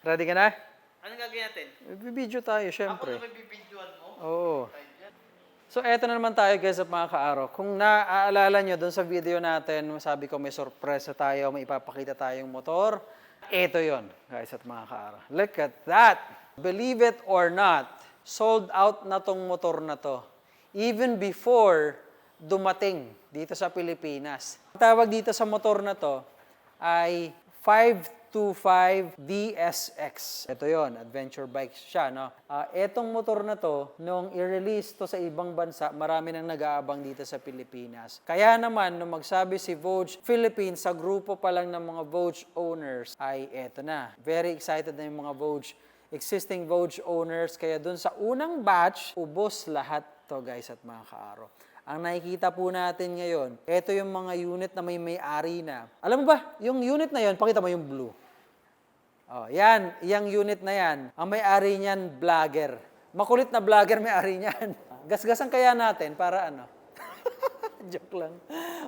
Ready ka na? Anong gagawin natin? Video tayo, Ako syempre. na bibidyoan mo? Oo. So, eto na naman tayo guys at mga kaaro. Kung naaalala nyo doon sa video natin, sabi ko may sorpresa tayo, may ipapakita tayong motor. Eto yon guys at mga kaaro. Look at that! Believe it or not, sold out na tong motor na to. Even before dumating dito sa Pilipinas. Ang tawag dito sa motor na to ay 525 DSX. Ito yon, adventure bike siya, no? Etong motor na to, nung i-release to sa ibang bansa, marami nang nag-aabang dito sa Pilipinas. Kaya naman, nung magsabi si Vogue Philippines, sa grupo pa lang ng mga Vogue owners, ay eto na. Very excited na yung mga Vogue, existing Vogue owners. Kaya dun sa unang batch, ubos lahat to guys at mga kaaro. Ang nakikita po natin ngayon, ito yung mga unit na may-ari na. Alam mo ba, yung unit na yon, pakita mo yung blue. Oh, yan, yung unit na yan. Ang may-ari niyan, vlogger. Makulit na vlogger may-ari niyan. Gasgasan kaya natin para ano? Joke lang.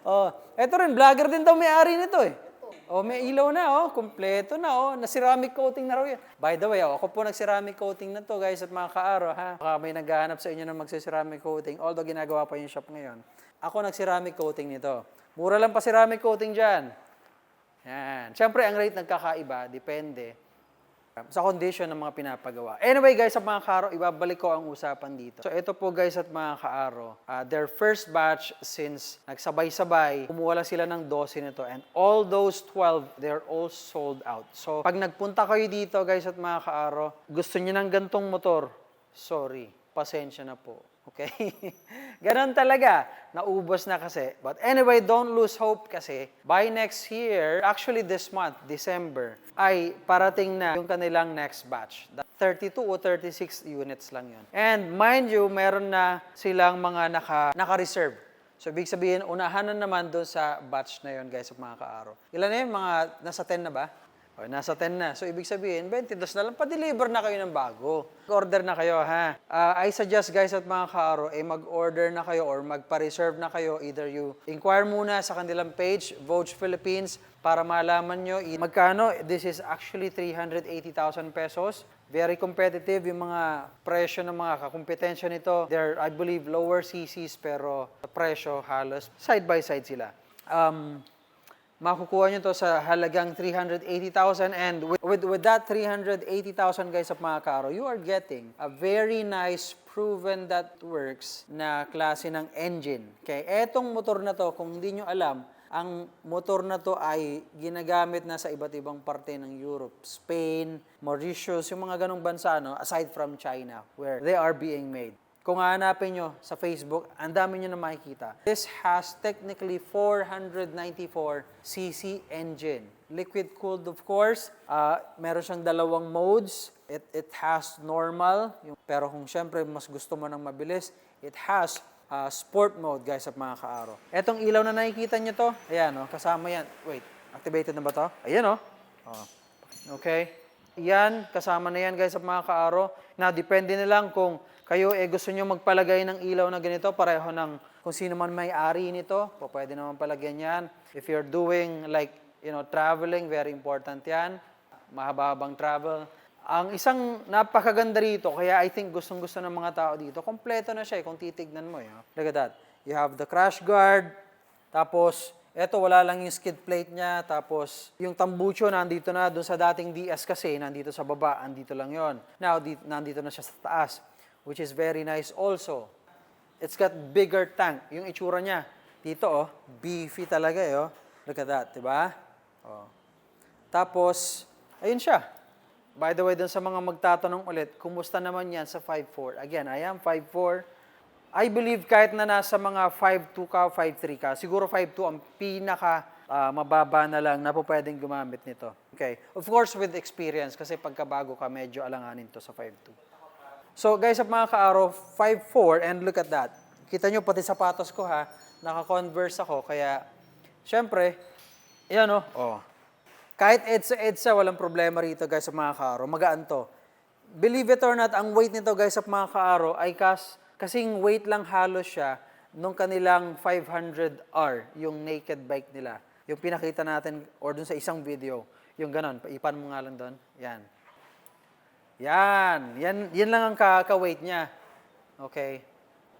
Oh, ito rin, vlogger din daw may-ari nito eh. Oh, may ilaw na, oh. Kompleto na, oh. Na-ceramic coating na raw yan. By the way, ako po nag-ceramic coating na to, guys, at mga kaaro, ha. Baka may naghahanap sa inyo ng magsi-ceramic coating, although ginagawa pa yung shop ngayon. Ako nag-ceramic coating nito. Mura lang pa ceramic coating dyan. Yan. Siyempre, ang rate nagkakaiba, depende sa condition ng mga pinapagawa. Anyway, guys, sa mga kaaro, ibabalik ko ang usapan dito. So, ito po, guys, at mga kaaro, their first batch since nagsabay-sabay, kumuha lang sila ng 12 nito. And all those 12, they're all sold out. So, pag nagpunta kayo dito, guys, at mga kaaro, gusto niyo ng gantong motor, sorry, pasensya na po. Okay? Ganon talaga. Naubos na kasi. But anyway, don't lose hope kasi by next year, actually this month, December, ay parating na yung kanilang next batch. 32 o 36 units lang yun. And mind you, meron na silang mga naka-reserve. So, ibig sabihin, unahan na naman doon sa batch na yun, guys, mga kaaro. Ilan na yun? Mga nasa 10 na ba? O, nasa 10 na. So, ibig sabihin, 22 na lang, pa-deliver na kayo ng bago. Order na kayo, ha? I suggest, guys, at mga kaaro, mag-order na kayo or magpa-reserve na kayo. Either you inquire muna sa kanilang page, Vogue Philippines, para malaman nyo magkano. This is actually 380,000 pesos. Very competitive yung mga presyo ng mga kakumpetensya nito. They're, I believe, lower CCs, pero presyo halos side by side sila. Makukuha nyo to sa halagang 380,000 and with that 380,000 guys sa mga kaaro, you are getting a very nice proven that works na klase ng engine. Okay, etong motor na to, kung hindi nyo alam, ang motor na to ay ginagamit na sa iba't ibang parte ng Europe, Spain, Mauritius, yung mga ganong bansa, no, aside from China, where they are being made. Kung hanapin nyo sa Facebook, ang dami nyo na makikita. This has technically 494cc engine. Liquid-cooled, of course. Meron siyang dalawang modes. It has normal, pero kung syempre mas gusto mo ng mabilis, it has sport mode, guys, at mga kaaro. Etong ilaw na nakikita nyo to, ayan, oh, kasama yan. Wait, activated na ba to? Ayan, oh. Okay. Yan, kasama na yan, guys, at mga kaaro. Now, depende na lang kung kayo gusto nyo magpalagay ng ilaw na ganito, pareho ng kung sino man may-ari nito, pwede naman palagyan yan. If you're doing like, traveling, very important yan. Mahaba-habang travel. Ang isang napakaganda rito, kaya I think gustong-gusto ng mga tao dito, kompleto na siya kung titignan mo. Look at that. You have the crash guard, tapos eto, wala lang yung skid plate niya. Tapos, yung tambucho nandito na. Doon sa dating DS kasi, nandito sa baba. Andito lang yon. Now, nandito na siya sa taas. Which is very nice also. It's got bigger tank. Yung itsura niya. Dito, oh. Beefy talaga, eh, oh. Look at that, diba? Oh. Tapos, ayun siya. By the way, doon sa mga magtatanong ulit, kumusta naman yan sa 5'4"? Again, I am 5'4". I believe kahit na nasa mga 5'2" ka, 5'3" ka, siguro 5'2" ang pinaka mababa na lang na po pwedeng gumamit nito. Okay. Of course, with experience, kasi pagkabago ka, medyo alanganin to sa 5'2". So, guys, at mga kaaro, 5'4", and look at that. Kita nyo, pati sapatos ko, ha, naka-Converse ako, kaya, syempre, yan, oh. Kahit EDSA, walang problema rito, guys, sa mga kaaro, magaan to. Believe it or not, ang weight nito, guys, sa mga kaaro, ay kasing weight lang halos siya nung kanilang 500R, yung naked bike nila. Yung pinakita natin, or dun sa isang video, yung ganon, ipan mo nga lang doon, yan. Yan lang ang ka-weight niya. Okay.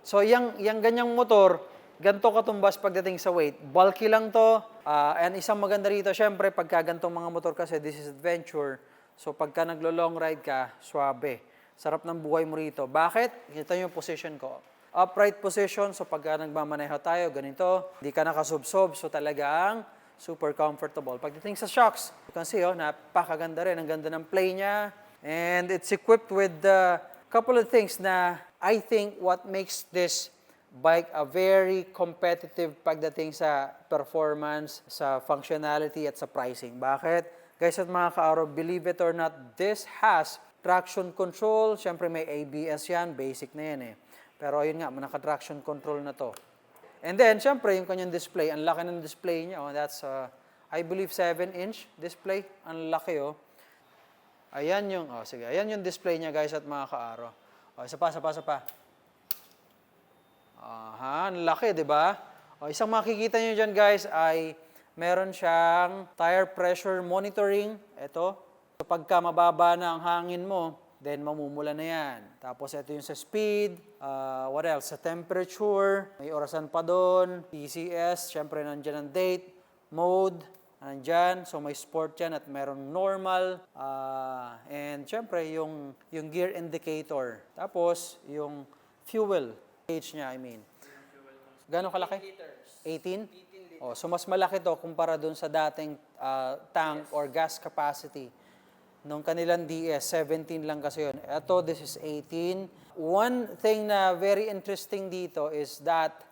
So, yung ganyang motor, ganito katumbas pagdating sa weight. Bulky lang to. And isang maganda rito, syempre, pagka gantong mga motor kasi, this is adventure. So, pagka naglo-long ride ka, swabe. Sarap ng buhay mo rito. Bakit? Ito yung position ko. Upright position, so pagka nagmamaneho tayo, ganito, hindi ka nakasubsob, so talagang super comfortable. Pagdating sa shocks, you can see, napakaganda rin. Ang ganda ng play niya. And it's equipped with a couple of things na I think what makes this bike a very competitive pagdating sa performance, sa functionality at sa pricing. Bakit? Guys at mga ka-Aro, believe it or not, this has traction control. Siyempre may ABS yan, basic na yan eh. Pero ayun nga, naka-traction control na to. And then, siyempre, yung kanyang display, ang laki ng display niya. That's, I believe, 7-inch display. Ang laki, oh. Ayan yung display niya, guys, at mga ka-Aro. Isa pa. Ang laki, di ba? Isang makikita nyo dyan, guys, ay meron siyang tire pressure monitoring. Ito. Pagka mababa na ang hangin mo, then mamumula na yan. Tapos ito yung sa speed, what else? Sa temperature, may orasan pa doon, PCS, syempre nandyan ang date, mode, nandyan, so may sport yan at merong normal, and syempre yung gear indicator. Tapos yung fuel gauge niya, I mean. Gano'ng kalaki? 18? So mas malaki to kumpara doon sa dating tank or gas capacity. Nung kanilang DS, 17 lang kasi yun. Ito, this is 18. One thing na very interesting dito is that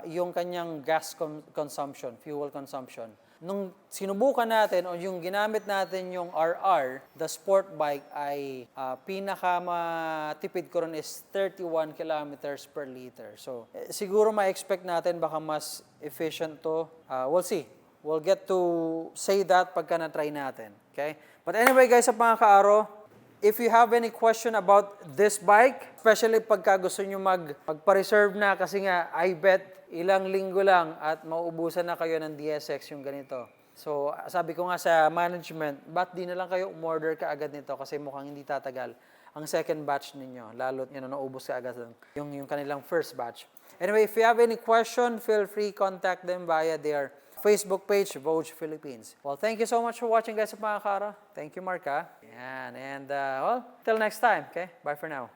yung kanyang gas consumption, fuel consumption. Nung sinubukan natin o yung ginamit natin yung RR, the sport bike ay pinakamatipid ko ron is 31 kilometers per liter. So, siguro ma-expect natin baka mas efficient to. We'll see. We'll get to say that pagka na-try natin. Okay? But anyway, guys, sa mga ka-Aro, if you have any question about this bike, especially pagka gusto nyo magpa-reserve na kasi nga, I bet ilang linggo lang at mauubusan na kayo ng DSX yung ganito. So, sabi ko nga sa management, ba't di na lang kayo umorder ka agad nito kasi mukhang hindi tatagal ang second batch ninyo, lalo't naubos ka agad yung kanilang first batch. Anyway, if you have any question, feel free contact them via their Facebook page, Vogue Philippines. Well, thank you so much for watching, guys, mga ka-Aro. Thank you, Mark. Yan. And, well, till next time. Okay? Bye for now.